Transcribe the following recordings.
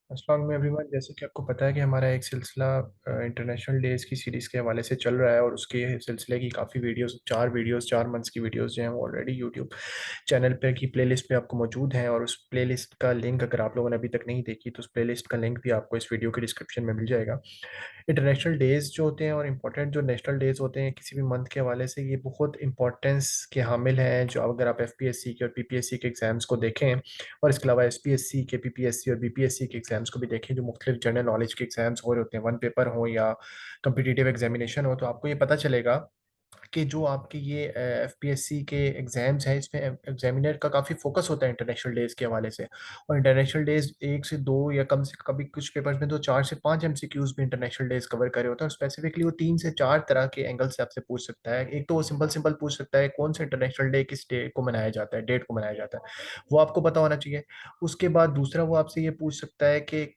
अस्सलाम वालेकुम एवरीवन। जैसे कि आपको पता है कि हमारा एक सिलसिला इंटरनेशनल डेज की सीरीज़ के हवाले से चल रहा है, और उसके सिलसिले की काफ़ी वीडियोस, 4 वीडियोस, 4 मंथ्स की वीडियोस जो हैं वो ऑलरेडी यूट्यूब चैनल पे की प्लेलिस्ट पे आपको मौजूद हैं। और उस प्लेलिस्ट का लिंक अगर आप लोगों ने अभी तक नहीं देखी तो उस प्लेलिस्ट का लिंक भी आपको इस वीडियो के डिस्क्रिप्शन में मिल जाएगा। इंटरनेशनल डेज़ जो होते हैं और इम्पोर्टेंट जो नेशनल डेज़ होते हैं किसी भी मंथ के हवाले से, ये बहुत इंपॉर्टेंस के हामिल हैं। जो अगर आप एफपीएससी के और पीपीएससी के एग्ज़ाम्स को देखें, और इसके अलावा एसपीएससी के, पीपीएससी और बीपीएससी के एग्ज़ाम्स को भी देखें, जो मुख्तलिफ जनरल नॉलेज के एग्ज़ाम्स हो रहे होते हैं, वन पेपर हो या कम्पिटिटिव एग्जामिनेशन हो, तो आपको ये पता चलेगा कि जो आपके ये एफपीएससी के एग्ज़ाम्स हैं, इसमें एग्जामिनर का काफ़ी फोकस होता है इंटरनेशनल डेज़ के हवाले से। और इंटरनेशनल डेज़ एक से दो या कम से कभी कुछ पेपर्स में तो 4 से 5 एमसीक्यूज भी इंटरनेशनल डेज़ कवर करे होते हैं। और स्पेसिफिकली वो 3 से 4 तरह के एंगल से आपसे पूछ सकता है। एक तो वो सिंपल सिंपल पूछ सकता है कौन सा इंटरनेशनल डे किस डे को मनाया जाता है, डेट को मनाया जाता है, वो आपको पता होना चाहिए। उसके बाद दूसरा वो आपसे ये पूछ सकता है कि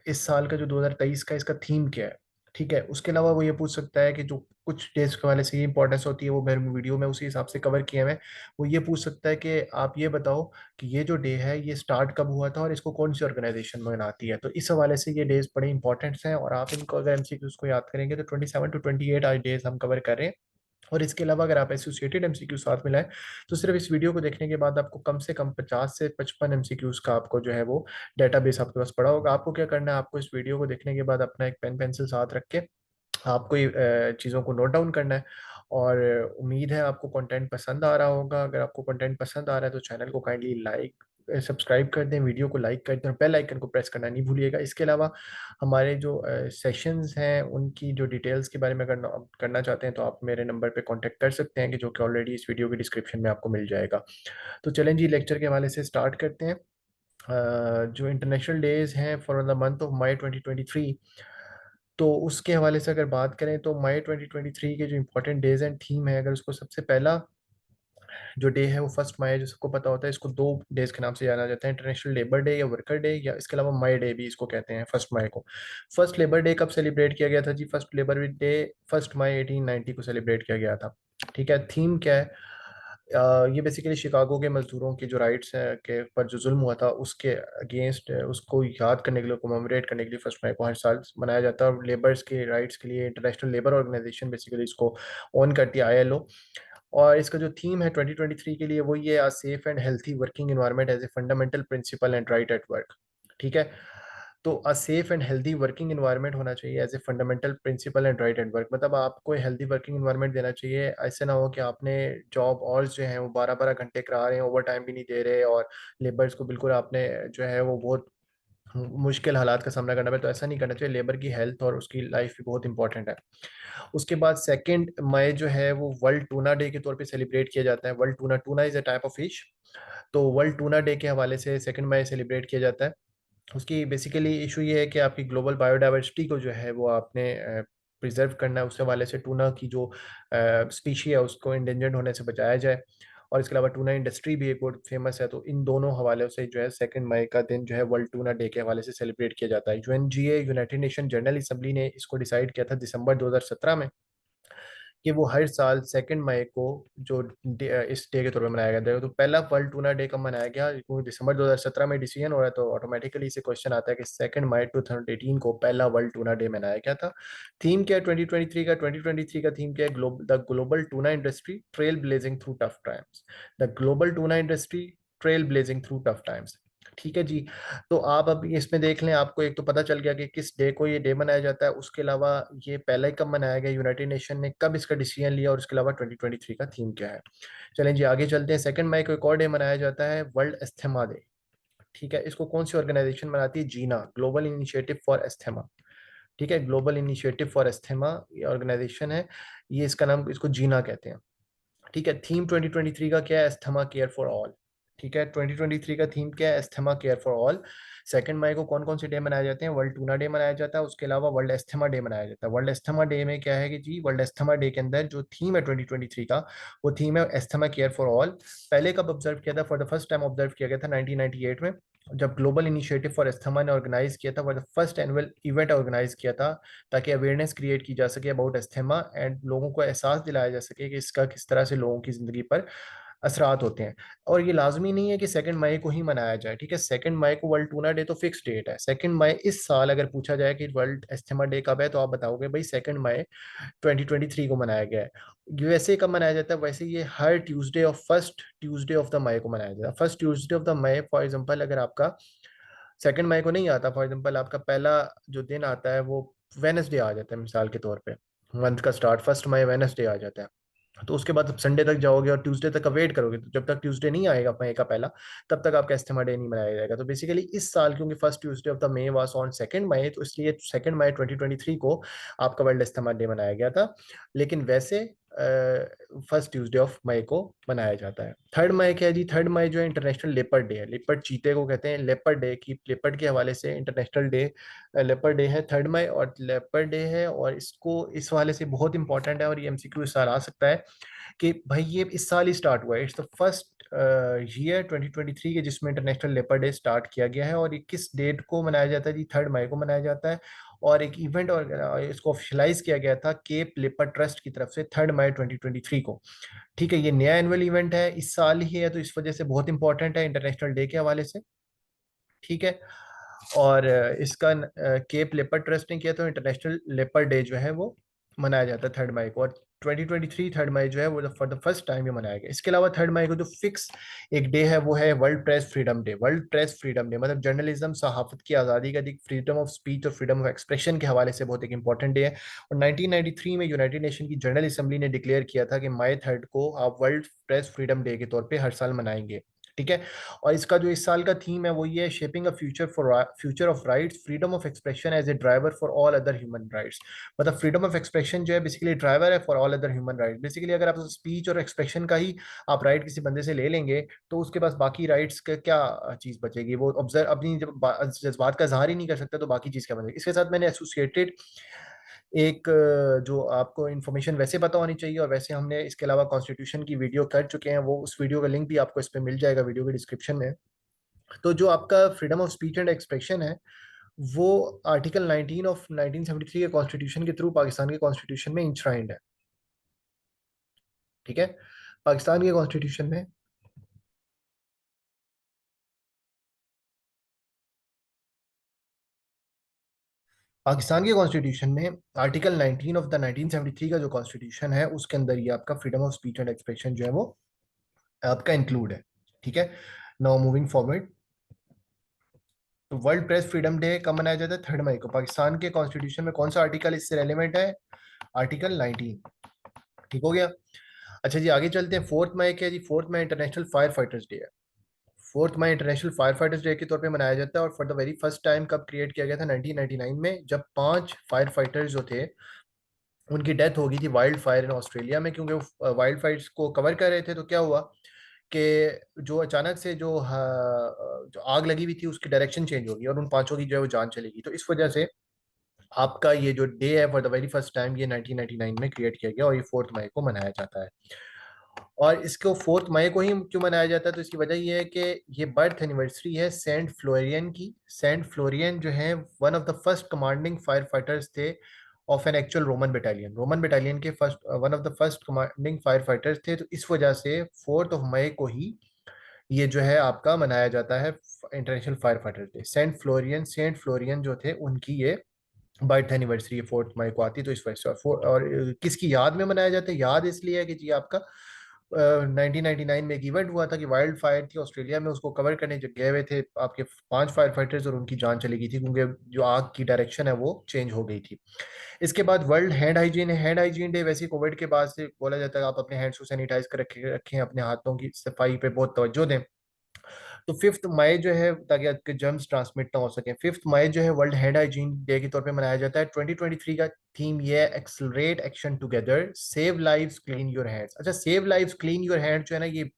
इस साल का जो 2023 का इसका थीम क्या है। ठीक है, उसके अलावा वो ये पूछ सकता है कि जो कुछ डेज के वाले से ये इंपॉर्टेंस होती है वो मेरे वीडियो में उसी हिसाब से कवर किए हैं। वो ये पूछ सकता है कि आप ये बताओ कि ये जो डे है ये स्टार्ट कब हुआ था और इसको कौन सी ऑर्गेनाइजेशन मनाती है। तो इस हवाले से ये डेज बड़े इंपॉर्टेंट्स हैं, और आप इनको अगर एमसीक्यूज को याद करेंगे तो 27 to 28 आज डेज हम कवर कर रहे हैं। और इसके अलावा अगर आप एसोसिएटेड एमसीक्यू साथ मिलाएं तो सिर्फ इस वीडियो को देखने के बाद आपको कम से कम 50 से 55 एमसीक्यूज का आपको जो है वो डेटाबेस आपके पास पड़ा होगा। आपको क्या करना है, आपको इस वीडियो को देखने के बाद अपना एक पेन पेंसिल साथ रख के आपको ये चीज़ों को नोट डाउन करना है। और उम्मीद है आपको कंटेंट पसंद आ रहा होगा। अगर आपको कंटेंट पसंद आ रहा है तो चैनल को काइंडली लाइक सब्सक्राइब कर दें, वीडियो को लाइक कर दें, और बेल आइकन को प्रेस करना नहीं भूलिएगा। इसके अलावा हमारे जो सेशंस हैं उनकी जो डिटेल्स के बारे में अगर करना चाहते हैं तो आप मेरे नंबर पे कांटेक्ट कर सकते हैं, कि जो कि ऑलरेडी इस वीडियो के डिस्क्रिप्शन में आपको मिल जाएगा। तो चलें जी, लेक्चर के हवाले से स्टार्ट करते हैं। जो इंटरनेशनल डेज हैं for the month of May 2023, तो उसके हवाले से अगर बात करें तो मई 2023 के जो इंपॉर्टेंट डेज एंड थीम है, अगर उसको सबसे पहला जो डे है वो 1 मई है, जो सबको पता होता है। इसको दो डेज के नाम से जाना जाता है, इंटरनेशनल लेबर डे या वर्कर डे, या इसके अलावा मई डे भी इसको कहते हैं 1 मई को। फर्स्ट लेबर डे कब सेलिब्रेट किया गया था जी? फर्स्ट लेबर डे 1 मई 1890 को सेलिब्रेट किया गया था। ठीक है, थीम क्या है? ये बेसिकली शिकागो के मजदूरों की जो राइट्स है के पर जो जुल्म हुआ था उसके अगेंस्ट, उसको याद करने के लिए, कोमेमोरेट करने के लिए 1 मई को हर साल मनाया जाता है। और लेबर्स के राइट्स के लिए इंटरनेशनल लेबर ऑर्गेनाइजेशन बेसिकली इसको ऑन करती है, आईएलओ। और इसका जो थीम है 2023 के लिए वो ये, a safe and healthy working environment as a fundamental principle and right at work. ठीक है, तो a safe and healthy working environment होना चाहिए as a fundamental principle and right and work. मतलब आपको हेल्दी वर्किंग एनवायरनमेंट देना चाहिए। ऐसे ना हो कि आपने जॉब और जो है वो 12 12 घंटे करा रहे हैं, ओवर टाइम भी नहीं दे रहे, और लेबर्स को बिल्कुल आपने जो है वो बहुत मुश्किल हालात का सामना करना पड़े। तो ऐसा नहीं करना चाहिए। लेबर की हेल्थ और उसकी लाइफ भी बहुत इंपॉर्टेंट है। उसके बाद 2 मई जो है वो वर्ल्ड टूना डे के तौर पे सेलिब्रेट किया जाता है। World tuna, tuna is a type of fish, तो वर्ल्ड टूना डे के हवाले से 2 मई सेलिब्रेट किया जाता है। उसकी बेसिकली इशू ये है कि आपकी ग्लोबल बायोडाइवर्सिटी को जो है वो आपने प्रिजर्व करना है। उस हवाले से टूना की जो स्पीशी है उसको इंडेंजर्ड होने से बचाया जाए। और इसके अलावा टूना इंडस्ट्री भी एक बहुत फेमस है। तो इन दोनों हवालों से जो है 2 मई का दिन जो है वर्ल्ड टूना डे के हवाले से सेलिब्रेट किया जाता है। UNGA, United Nation general assembly ने इसको डिसाइड किया था दिसंबर 2017 में, कि वो हर साल 2 मई को जो इस डे के तौर पे मनाया गया था। तो पहला वर्ल्ड टूना डे कब मनाया गया, क्योंकि दिसंबर 2017 में डिसीजन हो रहा है तो ऑटोमेटिकली इसे क्वेश्चन आता है कि 2 मई 2018 को पहला वर्ल्ड टूना डे मनाया गया था। थीम क्या है 2023 का? 2023 का थीम क्या है? The global tuna industry trail blazing through tough times. The global tuna industry trail blazing through tough times. ठीक है जी। तो आप अब इसमें देख लें, आपको एक तो पता चल गया कि किस डे को ये डे मनाया जाता है। उसके अलावा ये पहले कब मनाया गया, यूनाइटेड नेशन ने कब इसका डिसीजन लिया, और उसके अलावा 2023 का थीम क्या है। चलें जी, आगे चलते हैं। 2 मई को एक और डे मनाया जाता है, वर्ल्ड एस्थेमा डे। ठीक है, इसको कौन सी ऑर्गेनाइजेशन मनाती है? जीना, ग्लोबल इनिशिएटिव फॉर एस्थेमा। ठीक है, ग्लोबल इनिशिएटिव फॉर एस्थेमा ये ऑर्गेनाइजेशन है, ये इसका नाम, इसको जीना कहते हैं। ठीक है, थीम 2023 का क्या है? Asthma care for all. ठीक है, 2023 का थीम क्या है? Asthma care for all. 2 मई को कौन कौन से डे मनाए जाते हैं? वर्ल्ड टूना डे मनाया जाता है, उसके अलावा वर्ल्ड एस्थमा डे मनाया जाता है। वर्ल्ड एस्थमा डे में क्या है कि जी, वर्ल्ड एस्थमा डे के अंदर जो थीम है 2023 का, वो थीम है एस्थमा केयर फॉर ऑल। पहले कब ऑब्जर्व किया था? For the first time observe किया गया था 1998 में, जब ग्लोबल इनिशिएटिव फॉर एस्थमा ने ऑर्गेनाइज किया था, for the first annual event organize किया था, ताकि अवेयरनेस क्रिएट की जा सके अबाउट एस्थेमा, एंड लोगों को एहसास दिलाया जा सके कि इसका किस तरह से लोगों की ज़िंदगी पर असरात होते हैं। और ये लाजमी नहीं है कि 2 मई को ही मनाया जाए, ठीक है। 2 मई को वर्ल्ड टूना डे तो फिक्स डेट है। 2 मई इस साल अगर पूछा जाए कि वर्ल्ड एस्थमा डे कब है, तो आप बताओगे भाई 2 मई 2023 को मनाया गया है। वैसे कब मनाया जाता है, वैसे ये हर Tuesday of first Tuesday of the May को मनाया जाता है। First Tuesday of the May, for example अगर आपका 2 मई को नहीं आता, फॉर एग्जांपल आपका पहला जो दिन आता है वो वेनसडे आ जाता है, मिसाल के तौर पे मंथ का स्टार्ट 1 मई वेनसडे आ जाता है। तो उसके बाद आप संडे तक जाओगे और ट्यूसडे तक का वेट करोगे, तो जब तक ट्यूसडे नहीं आएगा मई का पहला, तब तक आपका इस्तेमा डे नहीं मनाया जाएगा। तो बेसिकली इस साल क्योंकि first Tuesday of the may was on 2 मई, तो इसलिए 2 मई 2023 को आपका वर्ल्ड इस्तेमा डे मनाया गया था। लेकिन वैसे फर्स्ट ट्यूसडे ऑफ मई को मनाया जाता है। 3 मई क्या है जी, 3 मई जो है इंटरनेशनल लेपर्ड डे है। लेपर्ड चीते को कहते हैं लेपर्ड डे, की लेपर्ड के हवाले से इंटरनेशनल डे लेपर्ड डे है 3 मई, और लेपर्ड डे है। और इसको इस हवाले से बहुत इंपॉर्टेंट है, और ये एमसीक्यू इस साल आ सकता है कि भाई ये इस साल ही स्टार्ट हुआ है। इट्स द फर्स्ट ईयर 2023 के जिसमें इंटरनेशनल लेपर्ड डे स्टार्ट किया गया है। और ये किस डेट को मनाया जाता है जी, 3 मई को मनाया जाता है। और एक इवेंट और इसको ऑफिशियलाइज किया गया था केप लेपर्ड ट्रस्ट की तरफ से 3 मई 2023 को। ठीक है, ये नया एनुअल इवेंट है, इस साल ही है, तो इस वजह से बहुत इंपॉर्टेंट है इंटरनेशनल डे के हवाले से। ठीक है। और इसका केप लेपर्ड ट्रस्ट ने किया, तो इंटरनेशनल लेपर्ड डे जो है वो मनाया जाता है 3 मई को। और 2023 3 मई जो है वो फॉर द फर्स्ट टाइम ये मनाया गया। इसके अलावा 3 मई को जो फिक्स एक डे है वो है world press freedom day. World press freedom day मतलब जर्नलिज्म, सहाफत की आज़ादी का, फ्रीडम ऑफ स्पीच और फ्रीडम ऑफ एक्सप्रेशन के हवाले से बहुत एक इंपॉर्टेंट डे है। और 1993 में यूनाइटेड नेशन की जनरल असेंबली ने डिक्लेयर किया था कि मई 3 को आप वर्ल्ड प्रेस फ्रीडम डे के तौर पे हर साल मनाएंगे। ठीक है। और इसका जो इस साल का थीम है वो ये है, shaping a future of rights, freedom of expression as a driver for all other human rights. मतलब फ्रीडम ऑफ एक्सप्रेशन जो है बेसिकली ड्राइवर है for all other human rights. Basically अगर आप स्पीच और एक्सप्रेशन का ही आप राइट किसी बंदे से ले लेंगे, तो उसके पास बाकी राइट्स का क्या चीज बचेगी। वो ऑब्जर्व अपनी जब जज्बात का इजहार ही नहीं कर सकता, तो बाकी चीज क्या बचेगी। इसके साथ मैंने एसोसिएटेड एक जो आपको इन्फॉर्मेशन वैसे पता होनी चाहिए, और वैसे हमने इसके अलावा कॉन्स्टिट्यूशन की वीडियो कर चुके हैं, वो उस वीडियो का लिंक भी आपको इस पे मिल जाएगा वीडियो के डिस्क्रिप्शन में। तो जो आपका freedom of speech and expression है, वो आर्टिकल 19 ऑफ 1973 के कॉन्स्टिट्यूशन के थ्रू पाकिस्तान के कॉन्स्टिट्यूशन में इंश्राइंड है। ठीक है। पाकिस्तान के कॉन्स्टिट्यूशन में पाकिस्तान के कॉन्स्टिट्यूशन में आर्टिकल 19 ऑफ द 1973 का जो कॉन्स्टिट्यूशन है, उसके अंदर ये आपका freedom of speech and expression जो है वो आपका इंक्लूड है। ठीक है। नाउ मूविंग फॉरवर्ड, तो वर्ल्ड प्रेस फ्रीडम डे कब मनाया जाता है? 3 मई को। पाकिस्तान के कॉन्स्टिट्यूशन में कौन सा आर्टिकल इससे रेलिवेंट है? आर्टिकल 19। ठीक हो गया। अच्छा जी, आगे चलते हैं। 4 मई क्या है जी? 4 मई इंटरनेशनल फायर फाइटर्स डे है। 4 मई इंटरनेशनल फायर फाइटर्स डे के तौर पे मनाया जाता है। और for the very first time कब क्रिएट किया गया था? 1999 में, जब 5 फायर फाइटर्स जो थे उनकी डेथ हो गई थी वाइल्ड फायर इन ऑस्ट्रेलिया में। क्योंकि वो वाइल्ड फायर्स को कवर कर रहे थे, तो क्या हुआ कि जो अचानक से जो आग लगी हुई थी उसकी डायरेक्शन चेंज हो गई, और उन पांचों की जो है वो जान चली गई। तो इस वजह से आपका ये जो डे है for the very first time ये 1999 में क्रिएट किया गया, और ये 4 मई को मनाया जाता है। और इसको 4 मई को ही क्यों मनाया जाता है? तो इसकी वजह ये है कि ये बर्थ एनिवर्सरी है सेंट फ्लोरियन की। सेंट फ्लोरियन जो है one of the first commanding firefighters थे of an actual Roman battalion के first one of the first commanding firefighters थे। तो इस वजह से 4 मई को ही ये जो है आपका मनाया जाता है international fire fighter day. Saint Florian जो थे उनकी ये बर्थ एनिवर्सरी 4 मई को आती है। तो इस वजह से और किसकी याद में मनाया जाता है? याद इसलिए है कि जी आपका 1999 में एक इवेंट हुआ था कि वाइल्ड फायर थी ऑस्ट्रेलिया में, उसको कवर करने जो गए हुए थे आपके 5 फायर फाइटर्स, और उनकी जान चली गई थी क्योंकि जो आग की डायरेक्शन है वो चेंज हो गई थी। इसके बाद वर्ल्ड हैंड हाइजीन है। हैंड हाइजीन डे वैसे कोविड के बाद से बोला जाता है आप अपने हैंड्स को सैनिटाइज कर रखें, अपने हाथों की सफाई पे बहुत तवज्जो दें। तो 5 मई जो है, ताकि आपके जर्म्स ट्रांसमिट ना हो सके, 5 मई जो है वर्ल्ड हैंड हाइजीन डे के तौर पे मनाया जाता है। 2023 का थीम ये है, accelerate action together, save lives clean your hands. अच्छा, save lives clean your hand जो है ना, ये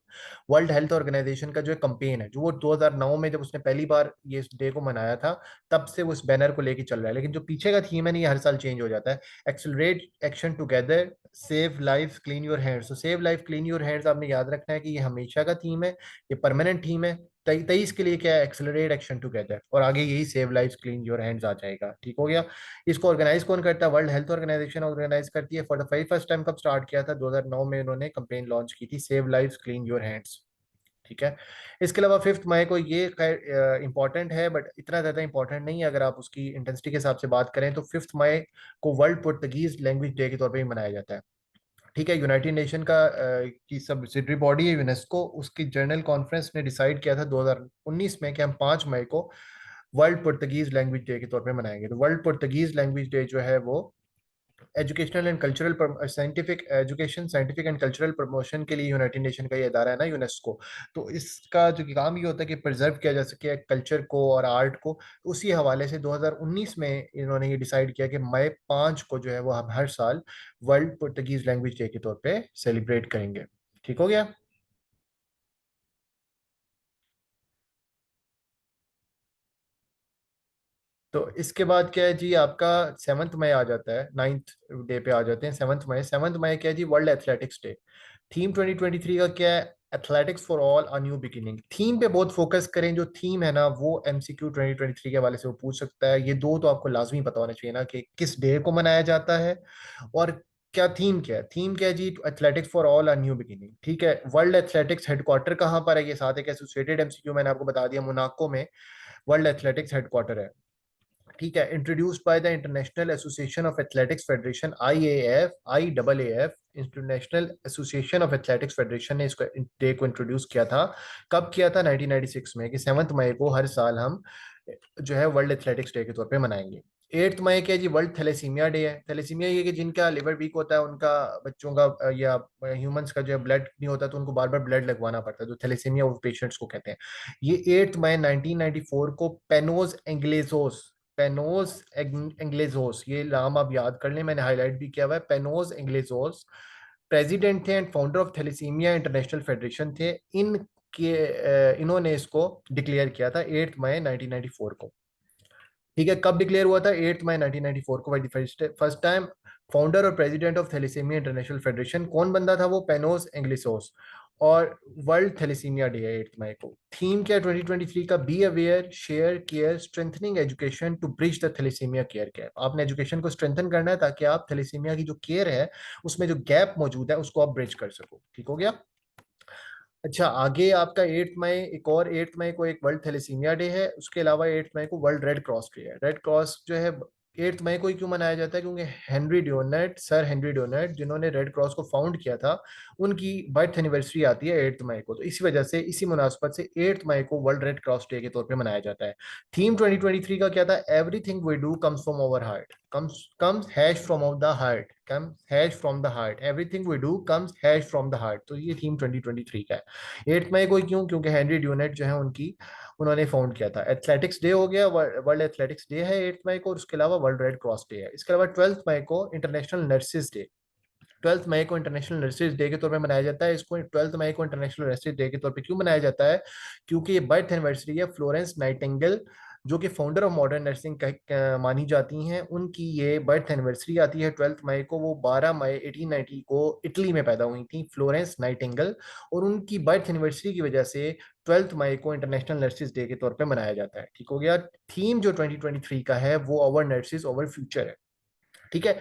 वर्ल्ड हेल्थ ऑर्गेनाइजेशन का जो है कंपेन है, जो वो 2009 में जब उसने पहली बार ये इस डे को मनाया था, तब से वो इस बैनर को लेके चल रहा है। लेकिन जो पीछे का थीम है ना, ये हर साल चेंज हो जाता है। Accelerate action together, save life clean your hands. तो save life clean your hands आपने याद रखना है कि ये हमेशा का थीम है, ये परमानेंट थीम है। 23 के लिए क्या है, एक्सेलरेट एक्शन टुगेदर, और आगे यही save lives clean your hands आ जाएगा। ठीक हो गया। इसको ऑर्गेनाइज कौन करता है? वर्ल्ड हेल्थ ऑर्गेनाइजेशन ऑर्गेनाइज करती है। For the very first time कब स्टार्ट किया था? 2009 में इन्होंने कंपेन लॉन्च की थी, save lives clean your hands. ठीक है। इसके अलावा 5 मई को, ये इंपॉर्टेंट है बट इतना ज्यादा इंपॉर्टेंट नहीं है अगर आप उसकी इंटेंसिटी के हिसाब से बात करें, तो 5 मई को वर्ल्ड पुर्तगीज लैंग्वेज डे के तौर पर भी मनाया जाता है। ठीक है। यूनाइटेड नेशन का की सब्सिडरी बॉडी है यूनेस्को, उसकी जनरल कॉन्फ्रेंस ने डिसाइड किया था 2019 में कि हम 5 मई को वर्ल्ड पुर्तगीज लैंग्वेज डे के तौर पे मनाएंगे। तो वर्ल्ड पुर्तगीज लैंग्वेज डे जो है वो educational and cultural, scientific education, scientific and cultural promotion के लिए यूनाइटेड नेशन का ये अदारा है ना, यूनेस्को। तो इसका जो काम ये होता है कि प्रिजर्व किया जा सके कल्चर को और आर्ट को। तो उसी हवाले से 2019 में इन्होंने ये डिसाइड किया कि मई 5 को जो है वो हम हर साल वर्ल्ड पुर्तगीज लैंग्वेज डे के तौर पे सेलिब्रेट करेंगे। ठीक हो गया। तो इसके बाद क्या है जी, आपका 7 मई आ जाता है, 9th डे पे आ जाते हैं। 7 मई, 7 मई क्या है जी? World athletics day. थीम 2023 का क्या है? Athletics for all a new beginning. Theme पे बहुत फोकस करें, जो थीम है ना वो एमसीक्यू 2023 के हवाले से वो पूछ सकता है। ये दो तो आपको लाजमी पता होना चाहिए ना, कि किस डे को मनाया जाता है और क्या थीम, क्या है थीम, क्या है जी? Athletics for all a new beginning. ठीक है। वर्ल्ड एथलेटिक्स हेडक्वार्टर कहाँ पर है? ये साथ एक एसोसिएटेड एमसीक्यू मैंने आपको बता दिया, मोनाको में वर्ल्ड एथलेटिक्स हेडक्वार्टर है। ठीक है। Introduced by the international association of athletics federation, I F international association of athletics federation ने इसको डे को इंट्रोड्यूस किया था। कब किया था? 1996 में, कि 7 मई को हर साल हम जो है वर्ल्ड एथलेटिक्स डे के तौर पे मनाएंगे। 8 मई क्या है जी? वर्ल्ड थैलेसीमिया डे है। थैलेसीमिया ये कि जिनका लिवर वीक होता है, उनका बच्चों का या ह्यूमंस का जो है ब्लड नहीं होता, तो उनको बार बार ब्लड लगवाना पड़ता है, तो थैलेसीमिया वो पेशेंट्स को कहते हैं। ये 8 मई 1994 को पेनोज एंग्लेजोस, पेनोस एंग्लेजोस, ये नाम आप याद कर लें, मैंने हाईलाइट भी किया हुआ है। पेनोस एंग्लेजोस प्रेसिडेंट थे and founder of thalassaemia international federation थे। इन्होंने इसको डिक्लेयर किया था 8 मई 1994 को। ठीक है। कब डिक्लेयर हुआ था? 8 मई 1994 को, फर्स्ट फर्स्ट टाइम। फाउंडर और president of thalassaemia international federation कौन बंदा था? वो पेनोस एंग्लिसोस। और वर्ल्ड थैलेसीमिया डे है 8 मई को। थीम क्या है 2023 का? Be aware, share care, strengthening education to bridge the thalassaemia care gap. आपने एजुकेशन को स्ट्रेंथन करना है ताकि आप थैलेसीमिया की जो केयर है उसमें जो गैप मौजूद है उसको आप ब्रिज कर सको। ठीक हो गया। अच्छा, आगे आपका 8 मई, एक और 8 मई को एक वर्ल्ड थैलेसीमिया डे है। उसके अलावा 8 मई को वर्ल्ड रेड क्रॉस डे है। रेड क्रॉस जो है 8 मई को ही क्यों मनाया जाता है? क्योंकि Henry donate, sir Henry donate, जिन्होंने रेड क्रॉस को फाउंड किया था, उनकी बर्थ एनिवर्सरी आती है 8 मई को। तो इसी वजह से, इसी मुनासबत से 8 मई को वर्ल्ड रेड क्रॉस डे के तौर पे मनाया जाता है। थीम 2023 का क्या था? Everything we do comes from our heart, comes hash from of the heart, come hash from the heart, everything we do comes hash from the heart. तो ये थीम 2023 का है। 8 मई को ही क्यों? क्योंकि हेनरी ड्यूनेट जो है उनकी, उन्होंने फाउंड किया था। एथलेटिक्स डे हो गया, वर्ल्ड एथलेटिक्स डे है 8 मई को, और उसके अलावा वर्ल्ड रेड क्रॉस डे है। इसके अलावा 12 मई को इंटरनेशनल नर्सिस डे, 12 मई को इंटरनेशनल नर्सिस डे के तौर पे मनाया जाता है। इसको 12 मई को इंटरनेशनल नर्सिस डे के तौर पे क्यों मनाया जाता है? क्योंकि ये बर्थ एनिवर्सरी है फ्लोरेंस नाइटिंगेल, जो कि फाउंडर ऑफ मॉडर्न नर्सिंग मानी जाती हैं। उनकी ये बर्थ एनिवर्सरी आती है 12 मई को। वो 12 मई 1890 को इटली में पैदा हुई थी, फ्लोरेंस नाइटिंगेल। और उनकी बर्थ एनिवर्सरी की वजह से 12 मई को इंटरनेशनल नर्सिस डे के तौर पे मनाया जाता है। ठीक हो गया। थीम जो 2023 का है वो ओवर नर्सिस ओवर फ्यूचर है। ठीक है।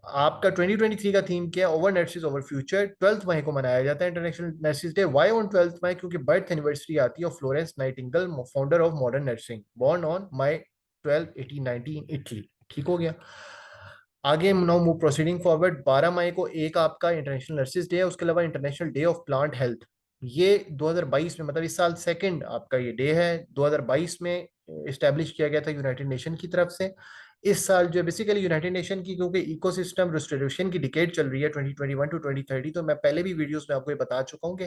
आपका 2023 का थीम क्या है? Our nurses our future. 12 मई को मनाया जाता है international nurses day. Why on 12 May? क्योंकि बर्थ एनिवर्सरी आती है Florence Nightingale, founder of modern nursing, born on May 12 1890 in Italy. ठीक हो गया। आगे नाउ मूव प्रोसीडिंग फॉरवर्ड। 12 मई को एक आपका इंटरनेशनल नर्सिस डे है। उसके अलावा international day of plant health, ये 2022 में, मतलब इस साल सेकंड आपका ये डे है। 2022 में इस्टेब्लिश किया गया था यूनाइटेड नेशन की तरफ से। इस साल जो बेसिकली यूनाइटेड नेशन की, क्योंकि इकोसिस्टम रिस्टोरेशन की डिकेड चल रही है 2021 टू 2030, तो मैं पहले भी वीडियोस में आपको ये बता चुका हूँ कि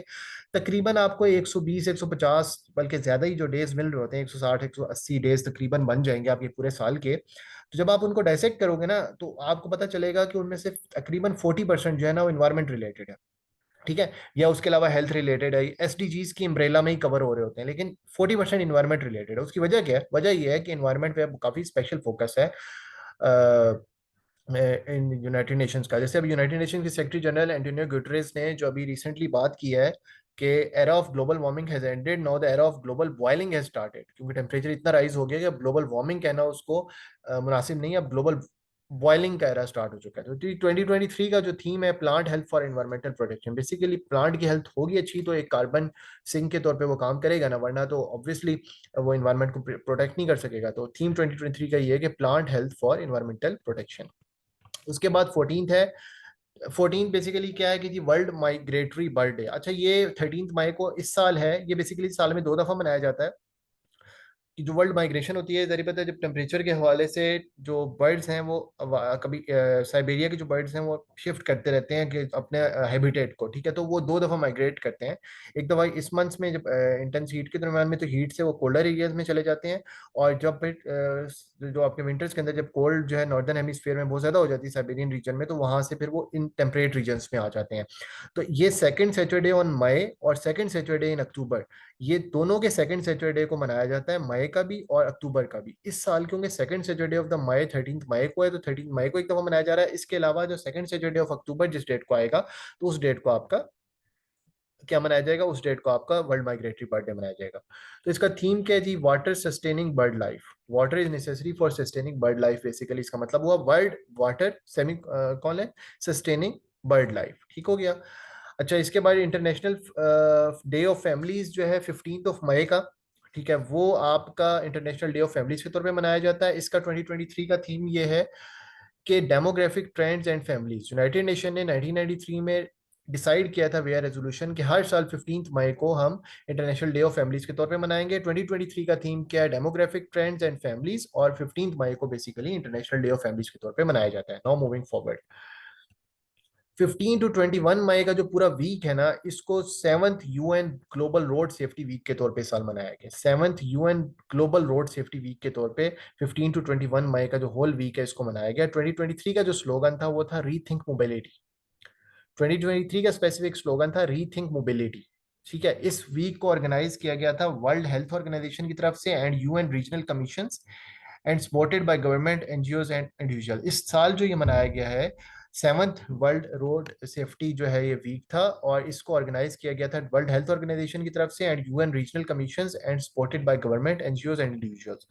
तकरीबन आपको 120 150 बल्कि ज्यादा ही जो डेज मिल रहे होते हैं, 160 180 डेज तकरीबन बन जाएंगे आपके पूरे साल के। तो जब आप उनको डायसेक्ट करोगे ना, तो आपको पता चलेगा कि उनमें से तकरीबन 40% जो है ना वो इन्वायरमेंट रिलेटेड है। ठीक है। या उसके अलावा हेल्थ रिलेटेड है, एसडीजीज की अम्ब्रेला में ही कवर हो रहे होते हैं, लेकिन 40% इन्वायरमेंट रिलेटेड है। उसकी वजह क्या है? वजह यह है कि इन्वायरमेंट पे अब काफी स्पेशल फोकस है इन यूनाइटेड नेशंस का। जैसे अब यूनाइटेड नेशन के सेक्रेटरी जनरल एंटोनियो गुटरेस ने जो अभी रिसेंटली बात की है कि era of global warming has ended, now the era of global boiling has started, क्योंकि टेम्परेचर इतना राइज हो गया कि अब ग्लोबल वार्मिंग कहना उसको मुनासिब नहीं है, अब ग्लोबल बॉइलिंग का एरा स्टार्ट हो चुका है। तो 2023 का जो थीम है plant health for environmental protection, basically plant की हेल्थ होगी अच्छी तो एक कार्बन सिंक के तौर पे वो काम करेगा ना, वरना तो ऑब्वियसली वो इन्वायरमेंट को प्रोटेक्ट नहीं कर सकेगा। तो थीम 2023 का ये है कि plant health for environmental protection. उसके बाद 14th है, 14 बेसिकली क्या है कि जी वर्ल्ड माइग्रेटरी बर्ड डे। अच्छा, ये 13 मई को इस साल है, ये बेसिकली साल में 2 दफा मनाया जाता है। कि जो वर्ल्ड माइग्रेशन होती है, जरिए पता है, जब टेम्परेचर के हवाले से जो बर्ड्स हैं वो कभी साइबेरिया के जो बर्ड्स हैं वो शिफ्ट करते रहते हैं कि अपने हैबिटेट को, ठीक है, तो वो 2 दफा माइग्रेट करते हैं। एक दफा इस मंथ में जब इंटेंस हीट के दरम्यान में, तो हीट से वो कोल्डर एरियाज में चले जाते हैं, और जब फिर जो आपके विंटर्स के अंदर जब कोल्ड जो है नॉर्दर्न हेमिस्फीयर में बहुत ज्यादा हो जाती है साइबेरियन रीजन में, तो वहां से फिर वो इन टेम्परेट रीजन्स में आ जाते हैं। तो ये सेकंड सैटरडे ऑन मई और सेकंड सैटरडे इन अक्टूबर, ये दोनों के सेकंड सैटरडे को मनाया जाता है, मई का भी और अक्टूबर का भी। इस साल क्योंकि second Saturday of the May 13 मई को है, तो 13 मई को एक दफा मनाया जा रहा है। इसके अलावा जो सेकंड सैटरडे ऑफ अक्टूबर जिस डेट को आएगा, तो उस डेट को आपका क्या मनाया जाएगा, उस डेट को आपका वर्ल्ड माइग्रेटरी बर्ड डे मनाया जाएगा। तो इसका थीम क्या है जी, water sustaining bird life, water is necessary for sustaining bird life. Basically इसका मतलब हुआ वर्ल्ड वाटर सेमी कौन है, सस्टेनिंग बर्ड लाइफ, ठीक हो गया। अच्छा, इसके बाद इंटरनेशनल डे ऑफ फैमिलीज जो है 15 मई का, ठीक है, वो आपका इंटरनेशनल डे ऑफ फैमिलीज के तौर पे मनाया जाता है। इसका 2023 का थीम ये है कि demographic trends and families. United nation ने 1993 में डिसाइड किया था वेया रेजोल्यूशन कि हर साल 15 मई को हम इंटरनेशनल डे ऑफ फैमिलीज के तौर पे मनाएंगे। 2023 का थीम क्या है, डेमोग्राफिक ट्रेंड्स एंड फैमिलीज, और 15 मई को basically international day of families के तौर पे मनाया जाता है। नाउ मूविंग फॉरवर्ड, 15 to 21 मई का जो पूरा वीक है ना, इसको 7th UN global road safety week के तौर पे इस साल मनाया गया। 7th UN global road safety week के तौर पे 15 to 21 मई का जो होल वीक है इसको मनाया गया। 2023 का जो स्लोगन था वो था रीथिंक मोबिलिटी। 2023 का स्पेसिफिक स्लोगन था रीथिंक मोबिलिटी, ठीक है। इस वीक को ऑर्गेनाइज किया गया था वर्ल्ड हेल्थ ऑर्गेनाइजेशन की तरफ से and UN regional commissions and supported by government, NGOs and individual. इस साल जो ये मनाया गया है 7th वर्ल्ड रोड सेफ्टी जो है ये वीक था, और इसको ऑर्गेनाइज किया गया था वर्ल्ड हेल्थ ऑर्गेनाइजेशन की तरफ से and UN regional commissions and supported by government, NGOs and individuals.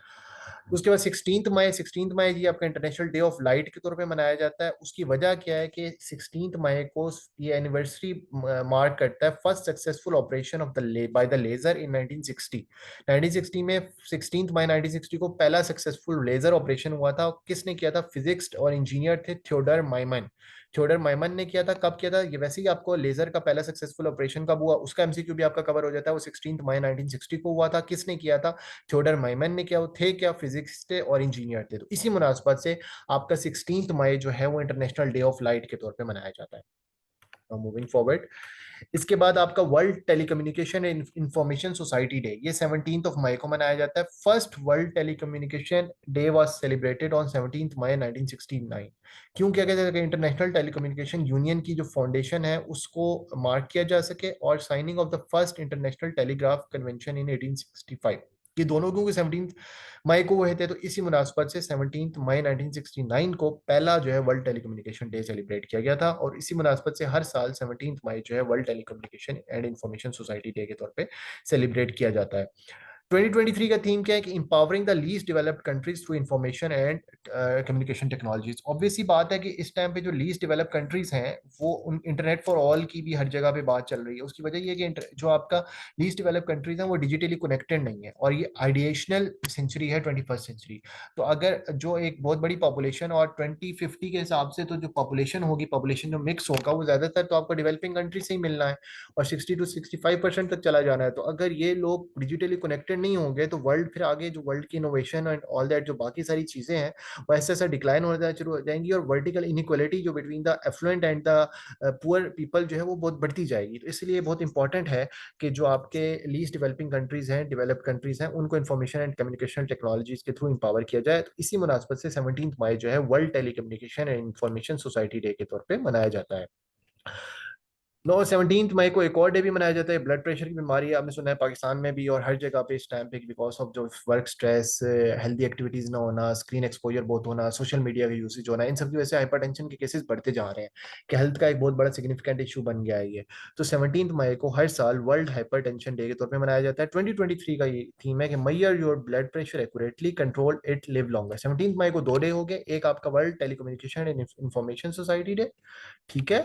उसके बाद 16 मई जी आपका इंटरनेशनल डे ऑफ लाइट के तौर पे मनाया जाता है। उसकी वजह क्या है कि 16 मई को ये एनिवर्सरी मार्क करता है first successful operation of the by the laser in 1960। 1960 में 16 मई 1960 को पहला सक्सेसफुल लेजर ऑपरेशन हुआ था। किसने किया था, फिजिक्स और इंजीनियर थे थियोडर माइमन। थियोडर माइमन ने किया था। कब किया था ये, वैसे ही आपको लेजर का पहला सक्सेसफुल ऑपरेशन कब हुआ उसका एमसीक्यू भी आपका कवर हो जाता है। वो 16 मई 1960 को हुआ था। किसने किया था, थियोडर माइमन ने किया। वो थे क्या, फिजिक्स थे और इंजीनियर थे। तो इसी मुनासबत से आपका 16 मई जो है वो इंटरनेशनल डे ऑफ लाइट के तौर पे मनाया जाता है। मूविंग फॉरवर्ड, इसके बाद आपका world telecommunication and information society day, ये 17 मई को मनाया जाता है। First world telecommunication day was celebrated on 17 मई 1969। क्यों किया गया था, इंटरनेशनल टेलीकम्युनिकेशन यूनियन की जो फाउंडेशन है उसको मार्क किया जा सके, और signing of the first international telegraph convention in 1865। ये दोनों क्योंकि 17 मई को हुए थे, तो इसी मुनासबत से 17 मई 1969 को पहला जो है वर्ल्ड टेलीकम्युनिकेशन डे सेलिब्रेट किया गया था, और इसी मुनासबत से हर साल 17 मई जो है world telecommunication and information society day के तौर पे सेलिब्रेट किया जाता है। 2023 का थीम क्या है कि empowering the least developed countries through information and communication technologies. Obvious सी बात है कि इस टाइम पे जो लीस्ट डेवलप्ड कंट्रीज हैं वो उन इंटरनेट फॉर ऑल की भी हर जगह पे बात चल रही है। उसकी वजह ये है कि जो आपका लीस्ट डेवलप्ड कंट्रीज हैं वो डिजिटली कनेक्टेड नहीं है, और ये आइडिएशनल सेंचुरी है, 21st सेंचुरी। तो अगर जो एक बहुत बड़ी पॉपुलेशन, और 2050 के हिसाब से तो जो पॉपुलेशन होगी, पॉपुलेशन जो मिक्स होगा वो ज्यादातर तो आपको डेवलपिंग कंट्री से ही मिलना है, और 60 to 65% तक चला जाना है। तो अगर ये लोग डिजिटली कनेक्टेड नहीं होंगे तो वर्ल्ड फिर आगे जो वर्ल्ड की इनोवेशन एंड ऑल दैट जो बाकी सारी चीजें हैं वो ऐसे ऐसे डिक्लाइन होने शुरू हो जाएंगी, और वर्टिकल इनइक्वालिटी जो between the affluent and the poor people जो है वो बहुत बढ़ती जाएगी। तो इसलिए बहुत इंपॉर्टेंट है कि जो आपके लीस्ट डेवलपिंग कंट्रीज हैं, डेवलप्ड कंट्रीज हैं, उनको इन्फॉर्मेशन एंड कम्युनिकेशन टेक्नोलॉजीज के थ्रू इंपावर किया जाए। तो इसी मुनासबत से 17 मई जो है world telecommunication and information society day के तौर पर मनाया जाता है। नो 17 मई को एक और डे भी मनाया जाता है, ब्लड प्रेशर की बीमारी आपने सुना है पाकिस्तान में भी और हर जगह पे इस टाइम पे, बिकॉज ऑफ जो वर्क स्ट्रेस, हेल्दी एक्टिविटीज ना होना, स्क्रीन एक्सपोजर बहुत होना, सोशल मीडिया का यूसेज होना, इन सब की वजह से हाइपरटेंशन के केसेस बढ़ते जा रहे हैं कि हेल्थ का एक बहुत बड़ा सिग्निफिकेंट इशू बन गया है ये। तो 17 मई को हर साल वर्ल्ड हाइपरटेंशन डे के तौर पर मनाया जाता है। 2023 का ये थीम है कि measure your blood pressure accurately, control it, live longer. 17 मई को 2 डे हो गए, एक आपका world telecommunication and information society day, ठीक है,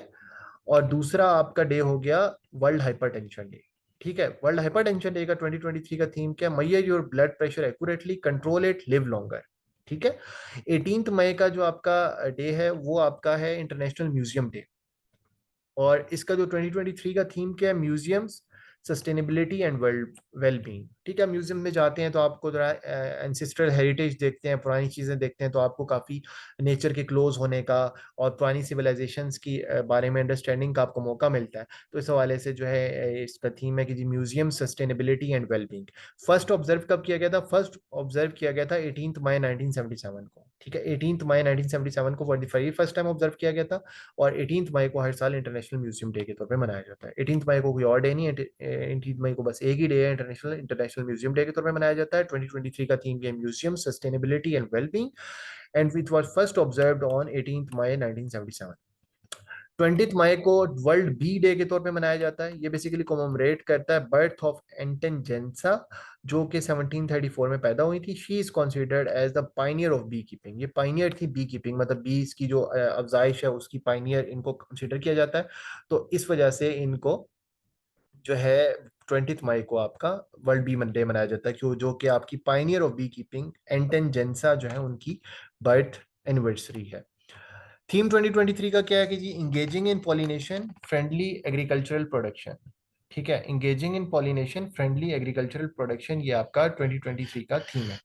और दूसरा आपका डे हो गया वर्ल्ड हाइपरटेंशन डे। ठीक है, वर्ल्ड हाइपरटेंशन डे का 2023 का थीम क्या? Measure your blood pressure accurately, control it, live longer. ठीक है। 18 मई का जो आपका डे है वो आपका है इंटरनेशनल म्यूजियम डे। और इसका जो 2023 का थीम क्या है? Museums, sustainability and world well being. ठीक है, म्यूजियम में जाते हैं तो आपको जरा एंसेस्ट्रल हेरिटेज देखते हैं, पुरानी चीजें देखते हैं, तो आपको काफी नेचर के क्लोज होने का और पुरानी सिविलाइजेशंस की बारे में अंडरस्टैंडिंग का आपको मौका मिलता है। तो इस हवाले से जो है इसका थीम है कि जी museum, sustainability and well being. First observe कब किया गया था? फर्स्ट ऑब्जर्व किया गया था 18 मई 1977 को। ठीक है, 18 मई 1977 को for the very first time observe किया गया था। और 18 मई को हर साल इंटरनेशनल म्यूजियम डे के तौर पे मनाया जाता है। 18 मई को कोई और डे नहीं है, 18 मई को बस एक ही डे है, इंटरनेशनल इंटरनेशनल म्यूजियम डे के तौर पे मनाया जाता है। 2023 का थीम है museum, sustainability and wellbeing, and which was first observed on 18 मई 1977। 20 मई को वर्ल्ड बी डे के तौर पे मनाया जाता है। ये बेसिकली कोमोमरेट करता है बर्थ ऑफ एंटन जेंसा, जो कि 1734 में पैदा हुई थी। She is considered as the pioneer of beekeeping. ये पाइनियर थी बी कीपिंग, मतलब बीज की जो अफजाइश है उसकी पाइनियर इनको कंसिडर किया जाता है। तो इस वजह से इनको जो है 20 मई को आपका वर्ल्ड बी डे मनाया जाता है, क्यों? जो कि आपकी पाइनियर ऑफ बी कीपिंग एंटन जेंसा जो है उनकी बर्थ एनिवर्सरी है। थीम 2023 का क्या है कि जी engaging in pollination friendly agricultural production. ठीक है, engaging in pollination friendly agricultural production, ये आपका 2023 का थीम है।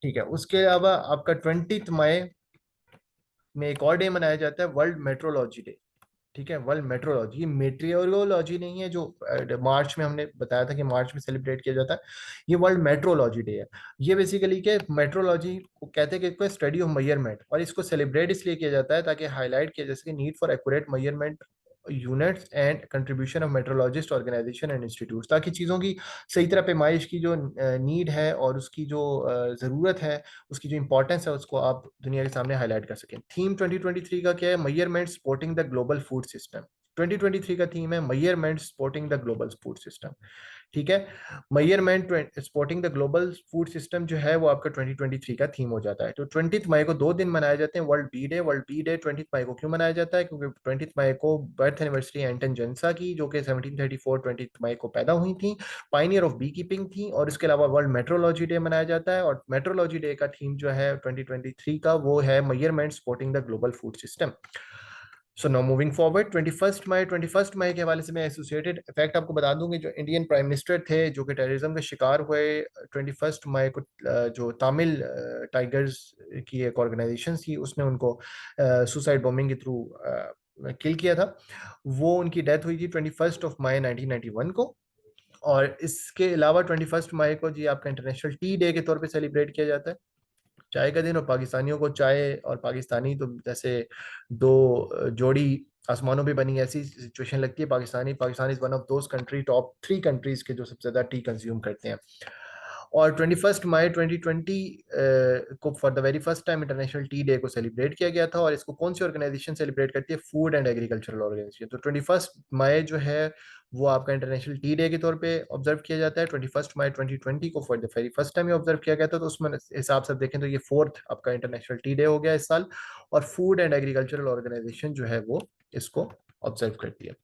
ठीक है, उसके अलावा आपका 20 मई में एक और डे मनाया जाता है, वर्ल्ड मेट्रोलॉजी डे। ठीक है, वर्ल्ड मेट्रोलॉजी, ये मेट्रियोलॉजी नहीं है जो मार्च में हमने बताया था कि मार्च में सेलिब्रेट किया जाता है। ये वर्ल्ड मेट्रोलॉजी डे है। ये बेसिकली क्या, मेट्रोलॉजी को कहते हैं कि स्टडी ऑफ मेजरमेंट, और इसको सेलिब्रेट इसलिए किया जाता है ताकि हाईलाइट किया जा सके need for accurate measurement units and contribution of metrologist organization and institute, ताकि चीज़ों की सही तरह पैमाइश की जो नीड है और उसकी जो ज़रूरत है, उसकी जो इंपॉर्टेंस है, उसको आप दुनिया के सामने हाईलाइट कर सकें। थीम 2023 का क्या है? Measurement supporting the global food system. 2023 का थीम है measurement supporting the global food system. ठीक है, measurement supporting the global food system जो है वो आपका 2023 का थीम हो जाता है। तो 20 मई को 2 दिन मनाए जाते हैं world bee day. World bee day 20 मई को क्यों मनाया जाता है? क्योंकि 20 मई को बर्थ एनिवर्सरी एंटन जेंसा की, जो कि 1734 20 मई को पैदा हुई थी, पाइनियर ऑफ बी कीपिंग थी। और इसके अलावा वर्ल्ड मेट्रोलॉजी डे मनाया जाता है, और मेट्रोलॉजी डे का थीम जो है 2023 का वो है measurement supporting the global food system. So now moving forward, 21 मई के हवाले से मैं एसोसिएटेड फैक्ट आपको बता दूं कि जो इंडियन प्राइम मिनिस्टर थे जो कि टेररिज्म का शिकार हुए, 21 मई को जो तमिल टाइगर्स की एक ऑर्गेनाइजेशन थी उसने उनको सुसाइड बॉम्बिंग के थ्रू किल किया था। वो उनकी डेथ हुई थी 21 मई 1991 को। और इसके अलावा 21 मई को जी आपका इंटरनेशनल टी डे के तौर पे सेलिब्रेट किया जाता है, चाय का दिन। और पाकिस्तानियों को चाय और पाकिस्तानी तो जैसे दो जोड़ी आसमानों पे बनी ऐसी सिचुएशन लगती है। Pakistan is one of those country, top 3 countries के जो सबसे ज्यादा टी कंज्यूम करते हैं। और 21 मई 2020 को for the very first time international T day को सेलिब्रेट किया गया था। और इसको कौन सी ऑर्गेनाइजेशन सेलिब्रेट करती है? Food and agricultural organization. तो 21 मई जो है वो आपका इंटरनेशनल टी डे के तौर पे ऑब्जर्व किया जाता है। 21 मई 2020 को for the very first time observe किया गया था। तो उसमें हिसाब से देखें तो ये फोर्थ आपका इंटरनेशनल टी डे हो गया इस साल। और फूड एंड एग्रीकल्चरल ऑर्गेनाइजेशन जो है वो इसको ऑब्जर्व करती है।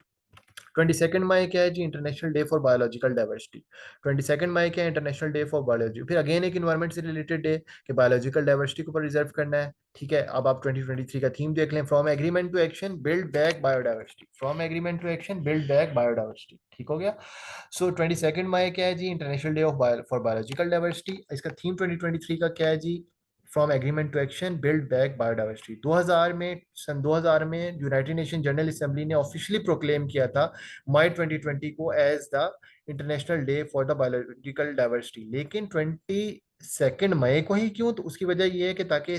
22 मई क्या है जी? International day for biological diversity. 22 मई क्या है? International day for biology. फिर अगेन एक इन्वायरमेंट से रिलेटेड डे कि बायोलॉजिकल डाइवर्सिटी को रिजर्व करना है। ठीक है, अब आप 2023 का थीम देख लें, from agreement to action build back biodiversity. From agreement to action build back biodiversity, ठीक हो गया। सो 22 मई क्या है जी? International day of for biological diversity. इसका थीम 2023 का क्या है जी? From agreement to action build back biodiversity. 2000 में, सन 2000 में यूनाइटेड नेशन जनरल असेंबली ने ऑफिशियली प्रोक्लेम किया था मई 2020 को as the international day for the biological diversity. लेकिन 22 मई को ही क्यों? तो उसकी वजह यह है कि ताकि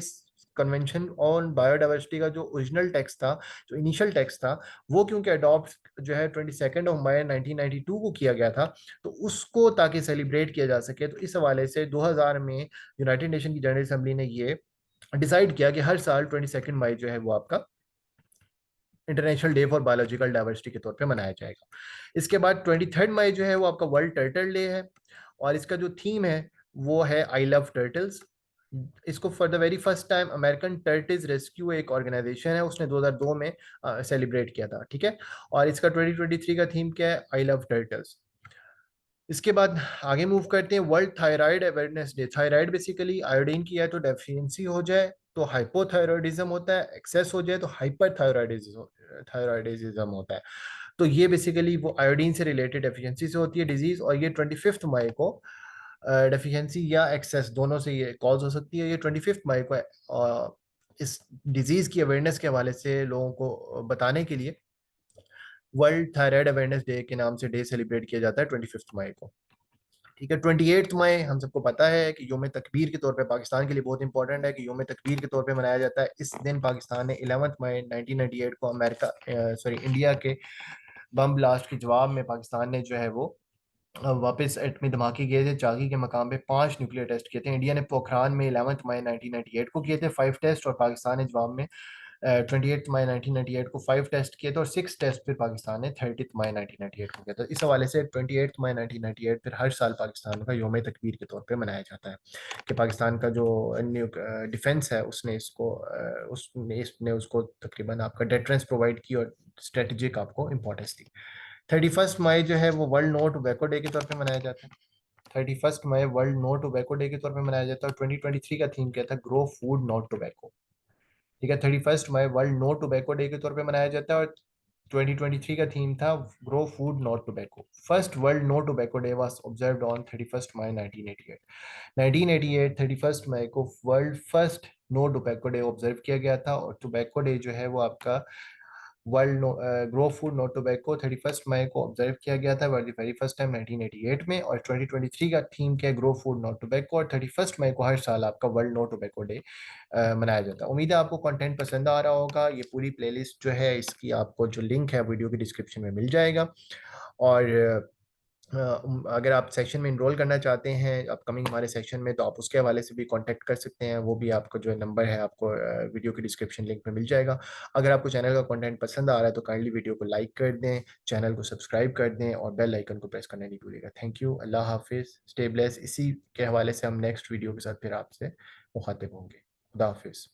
कन्वेंशन ऑन बायोडाइवर्सिटी का जो ओरिजिनल टेक्स्ट था, जो इनिशियल टेक्स्ट था, वो क्योंकि अडॉप्ट जो है 22 मई 1992 को किया गया था, तो उसको ताकि सेलिब्रेट किया जा सके, तो इस हवाले से 2000 में यूनाइटेड नेशन की जनरल असेंबली ने ये डिसाइड किया कि हर साल 22 मई जो है वो आपका international day for biological diversity के तौर पे मनाया जाएगा। इसके बाद 23 मई जो है वो आपका वर्ल्ड टर्टल डे है, और इसका जो थीम है वो है आई लव टर्टल्स। इसको for the very first time American turtles rescue एक ऑर्गेनाइजेशन है, उसने 2002 में सेलिब्रेट किया था, ठीक है। और इसका 2023 का थीम क्या है? I love turtles. इसके बाद आगे मूव करते हैं, world thyroid awareness day. Thyroid basically iodine की है तो डेफिशिएंसी हो जाए तो हाइपोथायरॉयडिज्म होता है, एक्सेस हो जाए तो हाइपर थायरॉयडिज्म होता है। तो ये बेसिकली वो आयोडीन से रिलेटेड डेफिशिएंसी से होती है डिजीज, और ये 25 मई को डेफिशिएंसी या एक्सेस दोनों से ये कॉज हो सकती है। ये 25 मई को इस डिजीज की अवेयरनेस के हवाले से लोगों को बताने के लिए वर्ल्ड थायराइड अवेयरनेस डे के नाम से डे सेलिब्रेट किया जाता है 25 मई को, ठीक है। 28 मई हम सबको पता है कि योम तकबीर के तौर पे पाकिस्तान के लिए बहुत इंपॉर्टेंट है, कि योम तकबीर के तौर पे मनाया जाता है। इस दिन पाकिस्तान ने 11 मई 1998 को अमेरिका सॉरी इंडिया के बम ब्लास्ट के जवाब में पाकिस्तान ने जो है वो वापस एटमी धमाके किए थे, चाकी के मकाम पे 5 न्यूक्लियर टेस्ट किए थे। इंडिया ने पोखरान में 11 मई 1998 को किए थे 5 टेस्ट, और पाकिस्तान ने जवाब में 28 मई 1998 को 5 टेस्ट किए थे, और 6 टेस्ट फिर पाकिस्तान ने 30 मई 1998 को किया था। इस हवाले से 28 मई 1998 फिर हर साल पाकिस्तान का योम तकबीर के तौर पे मनाया जाता है, कि पाकिस्तान का जो डिफेंस है उसने इसको इसने उसको तकरीबन आपका डेटरेंस प्रोवाइड की और स्ट्रेटेजिक आपको इंपॉर्टेंस दी। 31 मई जो है वो वर्ल्ड नो टोबैको डे के तौर पे मनाया जाता है। 31 मई वर्ल्ड नो टोबैको डे के तौर पे मनाया जाता है, और 2023 का थीम क्या था? ग्रो फूड नॉट टोबैको, ठीक है। 31 मई वर्ल्ड नो टोबैको डे के तौर पे मनाया जाता है, और 2023 का थीम था grow food not tobacco. First world no tobacco day was observed on 31 May 1988। 1988 31 मई को world first no tobacco day observe किया गया था, और टोबैको डे जो है वो आपका world grow food no tobacco 31 मई को ऑब्जर्व किया गया था वेरी फर्स्ट टाइम 1988 में, और 2023 का थीम क्या है? ग्रो फूड नॉट टोबैको, और 31 मई को हर साल आपका वर्ल्ड नो टोबैको डे मनाया जाता है। उम्मीद है आपको कंटेंट पसंद आ रहा होगा। ये पूरी प्लेलिस्ट जो है इसकी आपको जो लिंक है वीडियो की डिस्क्रिप्शन में मिल जाएगा, और अगर आप सेक्शन में इनरोल करना चाहते हैं अपकमिंग हमारे सेक्शन में, तो आप उसके हवाले से भी कांटेक्ट कर सकते हैं। वो भी आपको जो नंबर है आपको वीडियो की डिस्क्रिप्शन लिंक में मिल जाएगा। अगर आपको चैनल का कंटेंट पसंद आ रहा है तो काइंडली वीडियो को लाइक कर दें, चैनल को सब्सक्राइब कर दें, और बेल आइकन को प्रेस करना नहीं भूलिएगा। थैंक यू, अल्लाह हाफिज़, स्टे ब्लेस। इसी के हवाले से हम नेक्स्ट वीडियो के साथ फिर आपसे मुखातिब होंगे। खुदा हाफिज़।